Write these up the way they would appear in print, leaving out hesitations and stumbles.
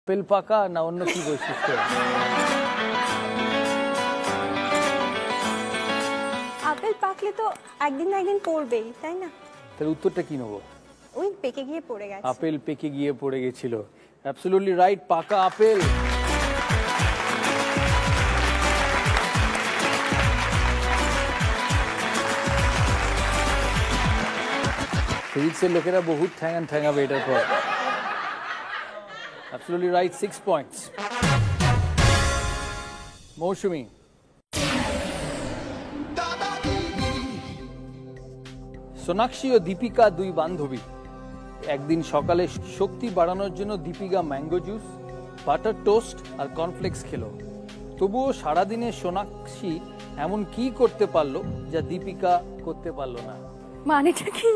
Apple পাকা না অন্য কি বৈশিষ্ট্য? আপেল পাকলে তো একদিন না একদিন পড়বেই, তাই না? তার উত্তরটা কি নেবো? ওই পেকে গিয়ে পড়ে গেছে। আপেল পেকে গিয়ে পড়ে গেছিল। অ্যাবসলিউটলি রাইট, পাকা আপেল। ফিজিক্সের লোকেরা বহুত ঠ্যাঙাবে এটার পর। অ্যাবসলিউটলি রাইট, 6 পয়েন্টস। মৌসুমী, সোনাক্ষী ও দীপিকা দুই বান্ধবী। একদিন সকালে শক্তি বাড়ানোর জন্য Deepika mango juice, butter toast আর কর্নফ্লেক্স খেলো। তবুও সারাদিনে সোনাক্ষী এমন কি করতে পারলো যা দীপিকা করতে পারলো না? মানেটা কি?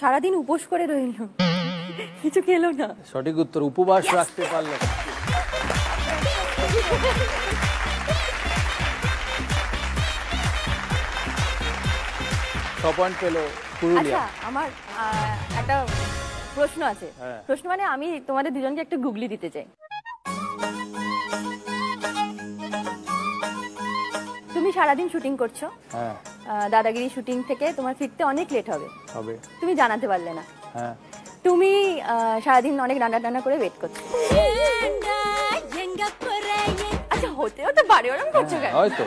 সারাদিন উপোস করে রইল, কিছু খেলো না। সঠিক উত্তর, উপবাস রাখতে পারলো। পয়েন্ট পেলো পুরুলিয়া। আচ্ছা, আমার একটা প্রশ্ন আছে। প্রশ্ন মানে আমি তোমাদের দুজনকে একটা গুগলি দিতে চাই। তুমি সারাদিন শুটিং করছো, দাদাগিরি শুটিং থেকে তোমার ফিরতে অনেক লেট হবে, তুমি জানাতে পারলে না। তুমি সারাদিন অনেক রান্না করে ওয়েট করছো। আচ্ছা, হতেও তো পারে, ওরকম করছো কেন? হয়তো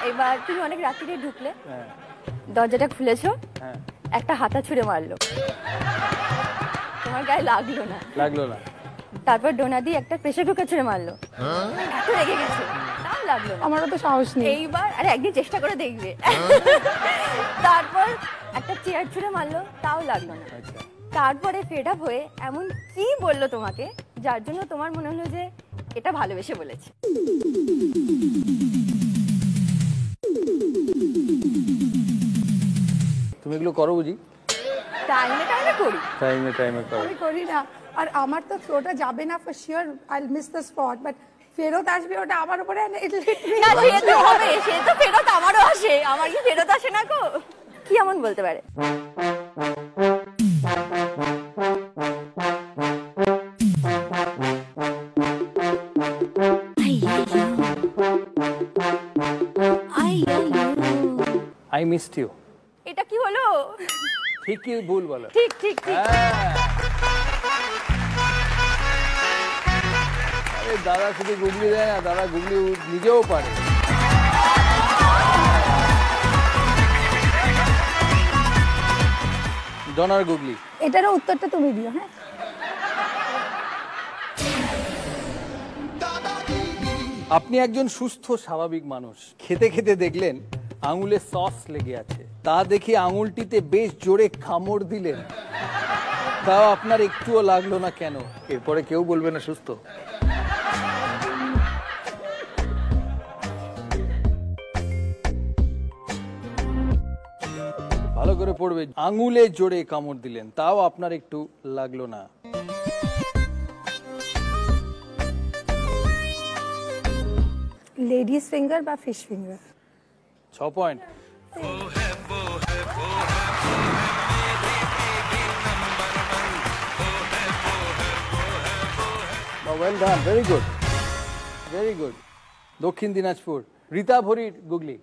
এবার তুমি অনেক রাত্রিরে ঢুকলে, দরজাটা খুলেছো, একটা হাতা ছুঁড়ে মারলো, তোমার গায়ে লাগলো না। তারপর ডোনা দিয়ে একটা প্রেসার কুকার ছুঁড়ে মারলো, এত রেগে গেছে, তাও লাগলো না। আমারও তো সাহস নেই। এইবার আরে একদিন চেষ্টা করে দেখবে। তারপর একটা চেয়ার ছুঁড়ে মারলো, তাও লাগলো না। তারপরে ফেড আপ হয়ে এমন কি বললো তোমাকে যার জন্য তোমার মনে হলো যে এটা ভালোবেসে বলেছে? তুমি এগুলো করো বুঝি? টাইমে করি। টাইমে করো। আমি করি না, আর আমার তো ফ্লোটা যাবে না for sure, I will miss the spot, but ফেরত আসবে ওটা আমার উপরে। না, সে তো হবে, সে তো ফেরত আমারও আসে, আমার কি ফেরত আসে না গো? কি এমন বলতে পারে? I missed you. এটা কি হলো? ঠিক কি ভুল বলো? ঠিক। আরে দাদা শুধু গুগলি দেয় না, দাদা গুগলি নিজেও পারে। ডনার গুগলি। এটারও উত্তরটা তুমি দিও। হ্যাঁ, আপনি একজন সুস্থ স্বাভাবিক মানুষ, খেতে খেতে দেখলেন আঙুলে সস লেগে আছে। তা দেখে আঙুলটিতে বেশ জোরে কামড় দিলেন, তাও আপনার একটুও লাগলো না কেন? এরপরে কেউ বলবে না সুস্থ। ভালো করে পড়বে। আঙুলে জোরে কামড় দিলেন, তাও আপনার একটু লাগলো না। লেডিস ফিঙ্গার বা fish finger. 6 point. Well done, very good. দক্ষিণ দিনাজপুর, রীতা ভরির গুগলি।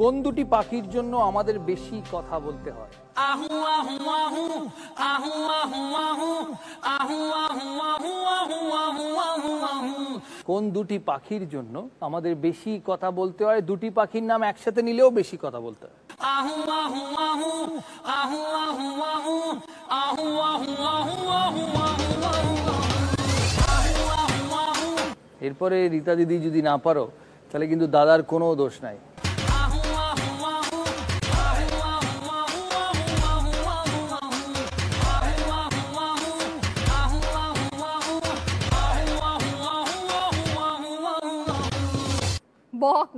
কোন দুটি পাখির জন্য আমাদের বেশি কথা বলতে হয়? কোন দুটি পাখির জন্য আমাদের বেশি কথা বলতে হয়? দুটি পাখির নাম একসাথে নিলেও বেশি কথা বলতে হয়। এরপরে রীতা দিদি যদি না পারো তাহলে কিন্তু দাদার কোনো দোষ নাই।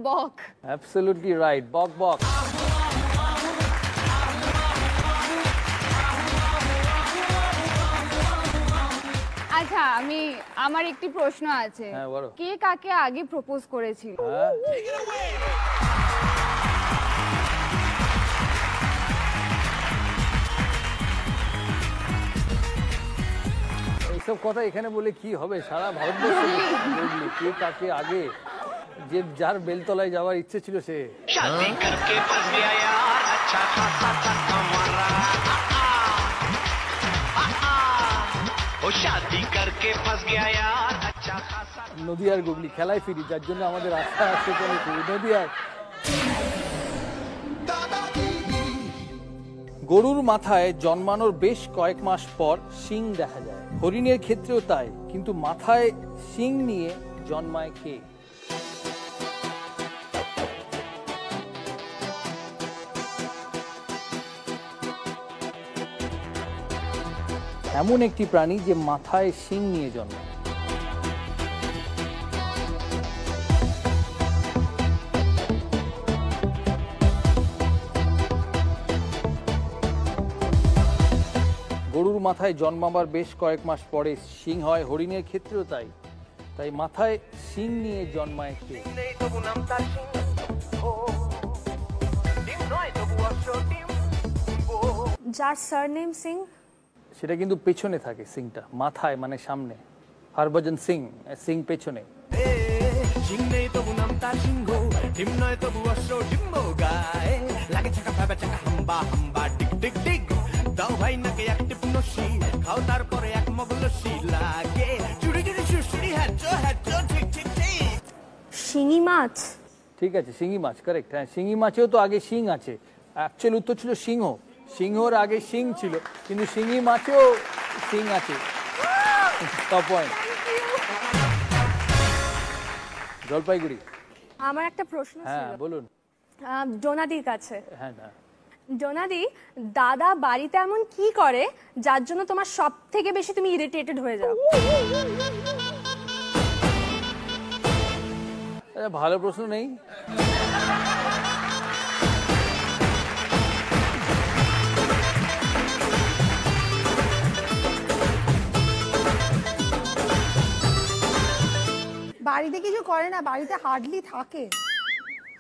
বক। Absolutely right, বক। আমার একটি প্রশ্ন আছে। হ্যাঁ, বলো। কে কাকে আগে প্রপোজ করেছিল? হ্যাঁ এইসব কথা এখানে বলে কি হবে? সারা ভারতবর্ষে বুঝলি কে কাকে আগে, যে যার বেলতলায় যাওয়ার ইচ্ছে ছিল সে। शादी करके फंस गया यार अच्छा खासा था हमारा ओ शादी करके फंस गया यार अच्छा खासा। নদিয়ার গুগলি খেলায় ফিরি, যার জন্য আমাদের আশা আছে চলে ফিরি নদিয়ার। গরুর মাথায় জন্মানোর বেশ কয়েক মাস পর শিং দেখা যায়, হরিণের ক্ষেত্রেও তাই, কিন্তু মাথায় শিং নিয়ে জন্মায় কে? এমন একটি প্রাণী যে মাথায় শিং নিয়ে জন্মায়। গরুর মাথায় জন্মাবার বেশ কয়েক মাস পরে শিং হয়, হরিণের ক্ষেত্রেও তাই, তাই মাথায় শিং নিয়ে জন্মায় কে? যার সারনেম সিং। সেটা কিন্তু পেছনে থাকে সিংটা, মাথায় মানে সামনে। হরভজন সিং, সিং পেছনে। সিং নেই তবু নাম তার সিংহ, ডিম নয় তবু অশ্র ডিম্ব গায়ে, লাগে চাকা ভাবে চাকা হাম্বা হাম্বা টিক টিক টিক, দাও ভাই নাকে এক টিপ নসি, খাও তারপরে এক মগ লস্যি, লাগে চুড়ি চুড়ি সুশ্রী হ্যাচো হ্যাচো ঠিক ঠিক ঠিক। শিঙি মাছ। ঠিক আছে, শিঙি মাছ, কারেক্ট। হ্যাঁ, শিঙি মাছেও তো আগে শিং আছে। অ্যাকচুয়াল উত্তর ছিল সিংহ, সিংহর আগে শিং ছিল, কিন্তু শিঙি মাছেও শিং আছে। পয়েন্ট। জলপাইগুড়ি। আমার একটা প্রশ্ন হ্যাঁ ছিল বলুন। ডোনাদির কাছে। হ্যাঁ না, ডোনাদি, দাদা বাড়িতে এমন কি করে যার জন্য তোমার সব থেকে বেশি তুমি ইরিটেটেড হয়ে যাও? ভালো প্রশ্ন নেই। বাড়িতে কিছু করে না, বাড়িতে হার্ডলি থাকে,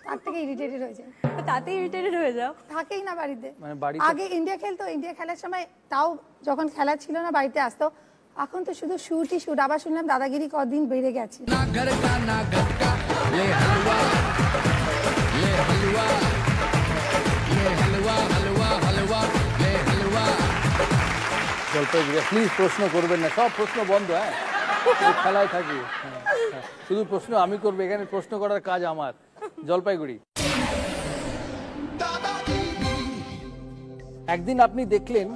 তার থেকে ইরিটেটেড হয়ে যায়। তাতে ইরিটেটেড হয়ে যাও? থাকেই না বাড়িতে। মানে বাড়িতে আগে ইন্ডিয়া খেলতো, ইন্ডিয়া খেলার সময় তাও যখন খেলা ছিল না বাড়িতে আসতো, এখন তো শুধু শুটই শুট। আবার শুনলাম দাদাগিরি কদিন বেড়ে গেছে। জলপাইগুড়ি, প্লিজ প্রশ্ন করবেন না, সব প্রশ্ন বন্ধ। হ্যাঁ, খেলায় থাকি। শুধু প্রশ্ন আমি করবো, এখানে প্রশ্ন করার কাজ আমার। জলপাইগুড়ি। একদিন আপনি দেখলেন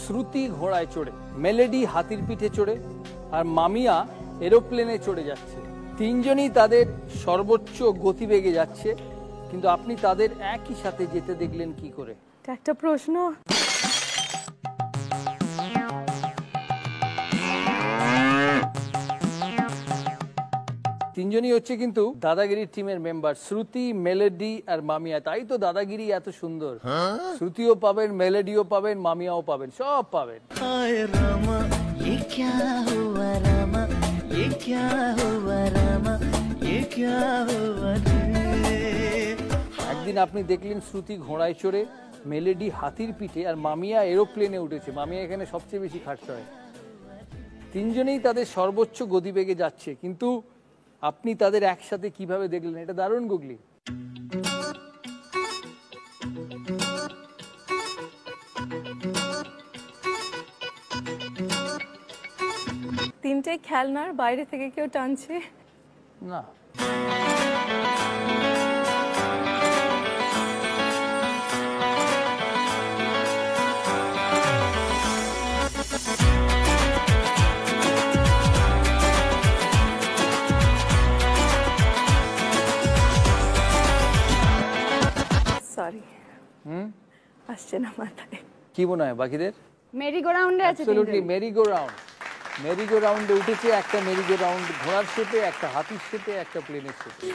শ্রুতি ঘোড়ায় চড়ে, মেলেডি হাতির পিঠে চড়ে, আর মামিয়া এরোপ্লেনে চড়ে যাচ্ছে। তিনজনই তাদের সর্বোচ্চ গতিবেগে যাচ্ছে, কিন্তু আপনি তাদের একই সাথে যেতে দেখলেন কি করে? একটা প্রশ্ন। তিনজনই হচ্ছে কিন্তু দাদাগিরি টিমের মেম্বার, শ্রুতি, মেলেডি আর মামিয়া। তাই তো দাদাগিরি এত সুন্দর। শ্রুতিও পাবেন, মেলেডিও পাবেন, মামিয়াও পাবেন, সব পাবেন। हाय रामा ये क्या हुआ रामा, ये क्या हुआ रामा, ये क्या हुआ रे। একদিন আপনি দেখলেন শ্রুতি ঘোড়ায় চড়ে, মেলেডি হাতির পিঠে, আর মামিয়া এরোপ্লেনে উঠেছে। মামিয়া এখানে সবচেয়ে বেশি খাটতে হয়। তিনজনেই তাদের সর্বোচ্চ গতিবেগে যাচ্ছে, কিন্তু আপনি তাদের একসাথে কিভাবে দেখলেন? এটা দারুণ গুগলি। তিনটে খেলনার বাইরে থেকে কেউ টানছে। না, সরি, আসছে না মাথায়। কি মনে হয় বাকিদের? মেরি গো রাউন্ডে আছে অ্যাবসলিউটলি তিনজন। Mary go round. মেরি গো রাউন্ডে উঠেছে, একটা মেরি গো রাউন্ড ঘোড়ার শেপে, একটা হাতির শেপে, একটা প্লেনের শেপে।